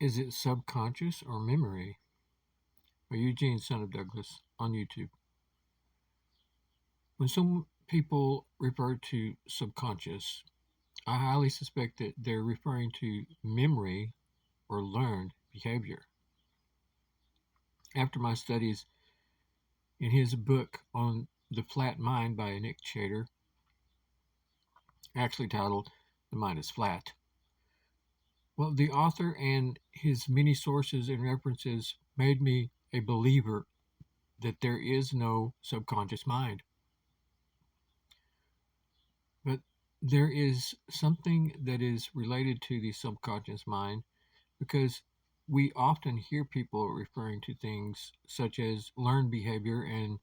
Is it subconscious or memory? By Eugene, son of Douglas, on YouTube. When some people refer to subconscious, I highly suspect that they're referring to memory or learned behavior. After my studies in his book on the flat mind by Nick Chater, actually titled The Mind is Flat, well, the author and his many sources and references made me a believer that there is no subconscious mind. But there is something that is related to the subconscious mind because we often hear people referring to things such as learned behavior and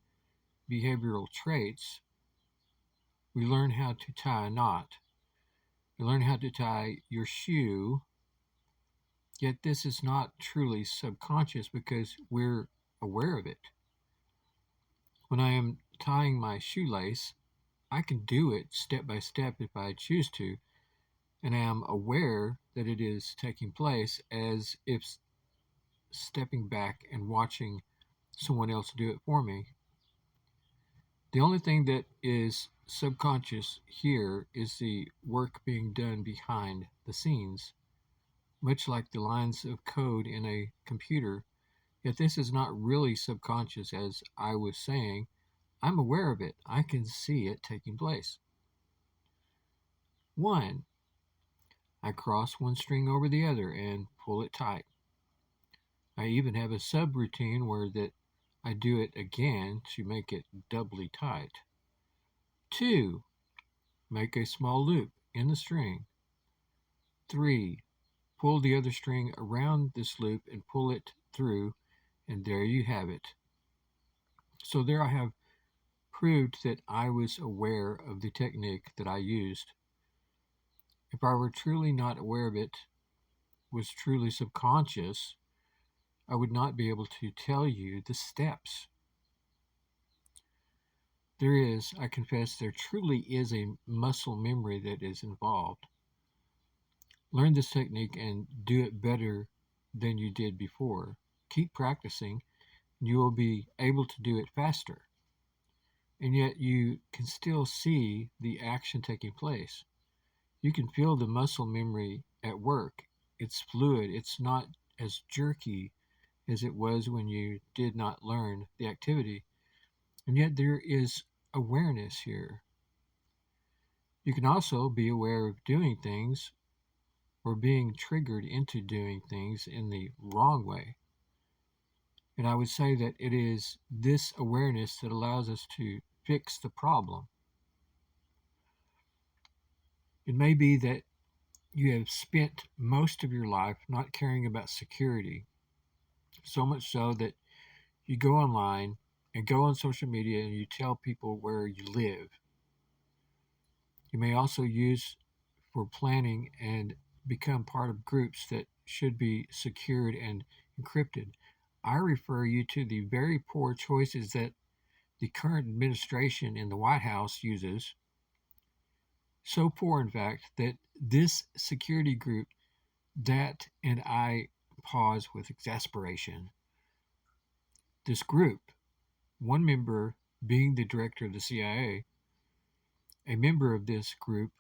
behavioral traits. We learn how to tie a knot. We learn how to tie your shoe, yet this is not truly subconscious because we're aware of it. When I am tying my shoelace, I can do it step by step if I choose to, and I am aware that it is taking place as if stepping back and watching someone else do it for me. The only thing that is subconscious here is the work being done behind the scenes, much like the lines of code in a computer. Yet this is not really subconscious, as I was saying. I'm aware of it. I can see it taking place. 1. I cross one string over the other and pull it tight. I even have a subroutine where that I do it again to make it doubly tight. 2. Make a small loop in the string. 3. Pull the other string around this loop and pull it through, and there you have it. So there I have proved that I was aware of the technique that I used. If I were truly not aware of it, was truly subconscious, I would not be able to tell you the steps. There is, I confess, there truly is a muscle memory that is involved. Learn this technique and do it better than you did before. Keep practicing, and you will be able to do it faster. And yet you can still see the action taking place. You can feel the muscle memory at work. It's fluid, it's not as jerky as it was when you did not learn the activity. And yet there is awareness here. You can also be aware of doing things or being triggered into doing things in the wrong way. And I would say that it is this awareness that allows us to fix the problem. It may be that you have spent most of your life not caring about security, so much so that you go online and go on social media and you tell people where you live. You may also use for planning and become part of groups that should be secured and encrypted. I refer you to the very poor choices that the current administration in the White House uses. So poor, in fact, that this security group, that and I pause with exasperation. This group, one member being the director of the CIA, a member of this group,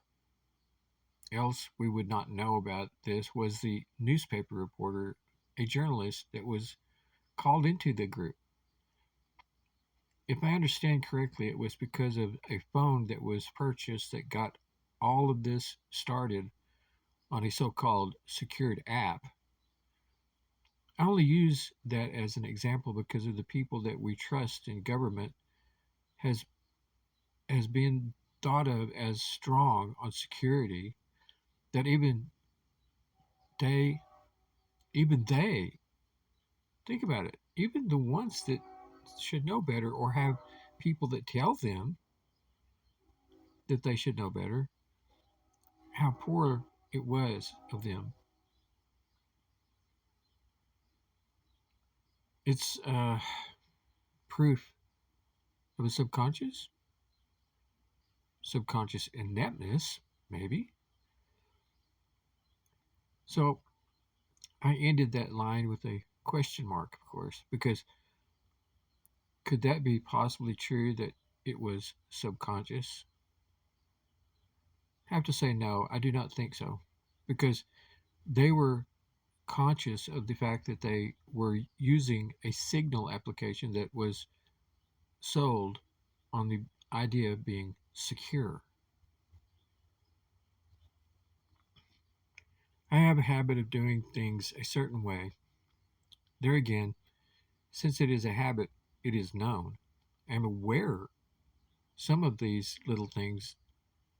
else we would not know about this, was the newspaper reporter, a journalist that was called into the group. If I understand correctly, it was because of a phone that was purchased that got all of this started on a so called secured app. I only use that as an example because of the people that we trust in government has been thought of as strong on security that they they think about it, even the ones that should know better or have people that tell them that they should know better, how poor it was of them. It's proof of a subconscious ineptness, maybe. So I ended that line with a question mark, of course, because could that be possibly true that it was subconscious? I have to say no, I do not think so, because they were conscious of the fact that they were using a signal application that was sold on the idea of being secure. I have a habit of doing things a certain way. There again, since it is a habit, it is known. I'm aware some of these little things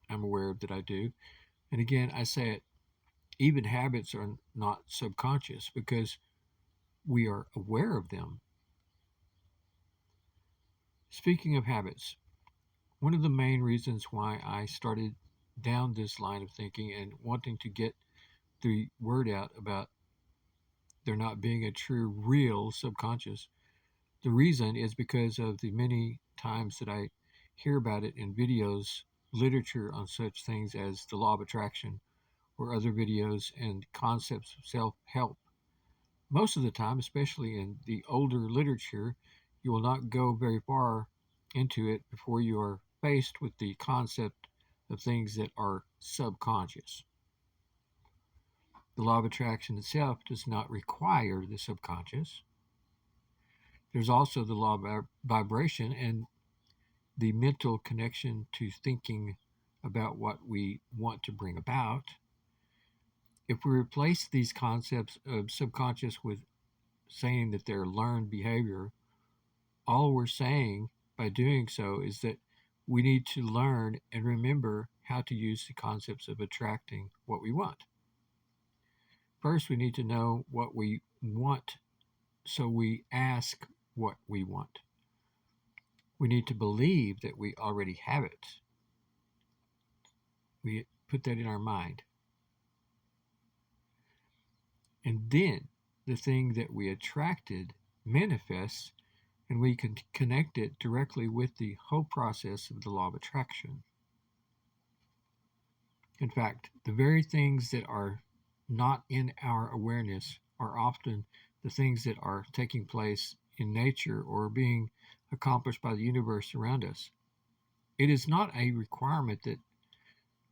I'm aware of that I do. And again, I say it, even habits are not subconscious because we are aware of them. Speaking of habits, one of the main reasons why I started down this line of thinking and wanting to get the word out about there not being a true, real subconscious, the reason is because of the many times that I hear about it in videos, literature on such things as the law of attraction, or other videos and concepts of self help. Most of the time, especially in the older literature, you will not go very far into it before you are faced with the concept of things that are subconscious. The law of attraction itself does not require the subconscious. There's also the law of vibration and the mental connection to thinking about what we want to bring about. If we replace these concepts of subconscious with saying that they're learned behavior, all we're saying by doing so is that we need to learn and remember how to use the concepts of attracting what we want. First, we need to know what we want, so we ask what we want. We need to believe that we already have it. We put that in our mind. And then the thing that we attracted manifests, and we can connect it directly with the whole process of the law of attraction. In fact, the very things that are not in our awareness are often the things that are taking place in nature or being accomplished by the universe around us. It is not a requirement that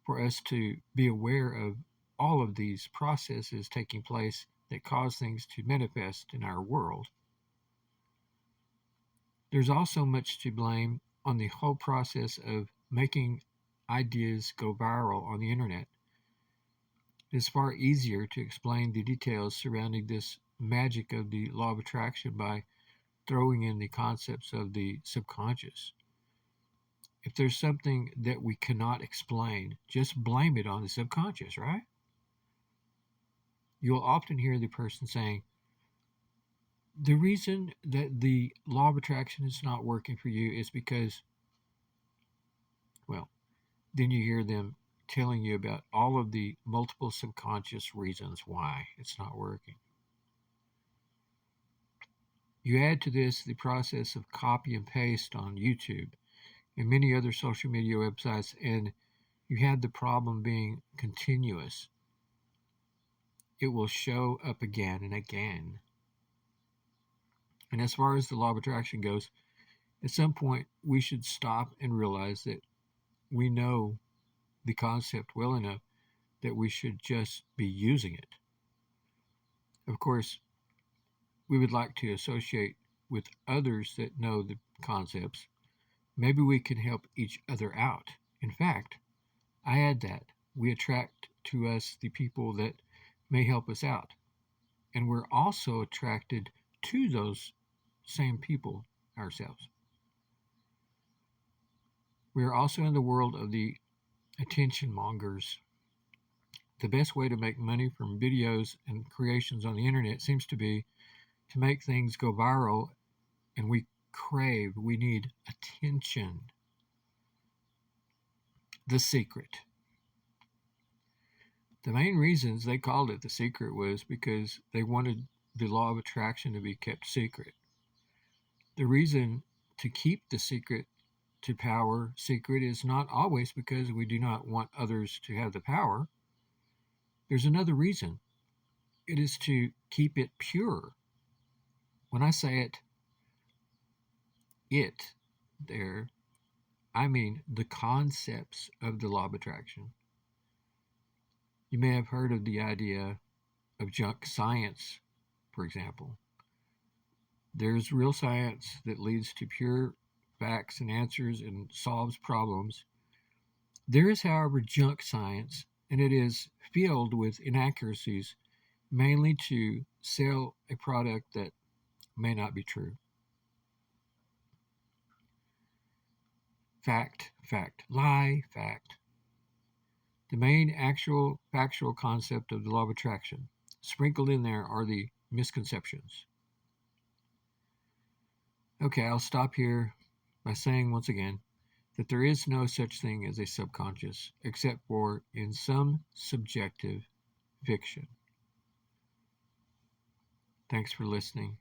for us to be aware of all of these processes taking place that cause things to manifest in our world. There's also much to blame on the whole process of making ideas go viral on the internet. It is far easier to explain the details surrounding this magic of the law of attraction by throwing in the concepts of the subconscious. If there's something that we cannot explain, just blame it on the subconscious, right? You'll often hear the person saying, the reason that the law of attraction is not working for you is because, well, then you hear them telling you about all of the multiple subconscious reasons why it's not working. You add to this the process of copy and paste on YouTube and many other social media websites, and you have the problem being continuous. It will show up again and again. And as far as the law of attraction goes, at some point we should stop and realize that we know the concept well enough that we should just be using it. Of course, we would like to associate with others that know the concepts. Maybe we can help each other out. In fact, I add that we attract to us the people that may help us out. And we're also attracted to those same people ourselves. We are also in the world of the attention mongers. The best way to make money from videos and creations on the internet seems to be to make things go viral, and we need attention. The Secret. The main reasons they called it The Secret was because they wanted the law of attraction to be kept secret. The reason to keep the secret to power secret is not always because we do not want others to have the power. There's another reason. It is to keep it pure. When I say it there, I mean the concepts of the law of attraction. You may have heard of the idea of junk science, for example. There's real science that leads to pure facts and answers and solves problems. There is, however, junk science, and it is filled with inaccuracies, mainly to sell a product that may not be true. Fact, fact, lie, fact. The main actual factual concept of the law of attraction. Sprinkled in there are the misconceptions. Okay, I'll stop here by saying once again that there is no such thing as a subconscious except for in some subjective fiction. Thanks for listening.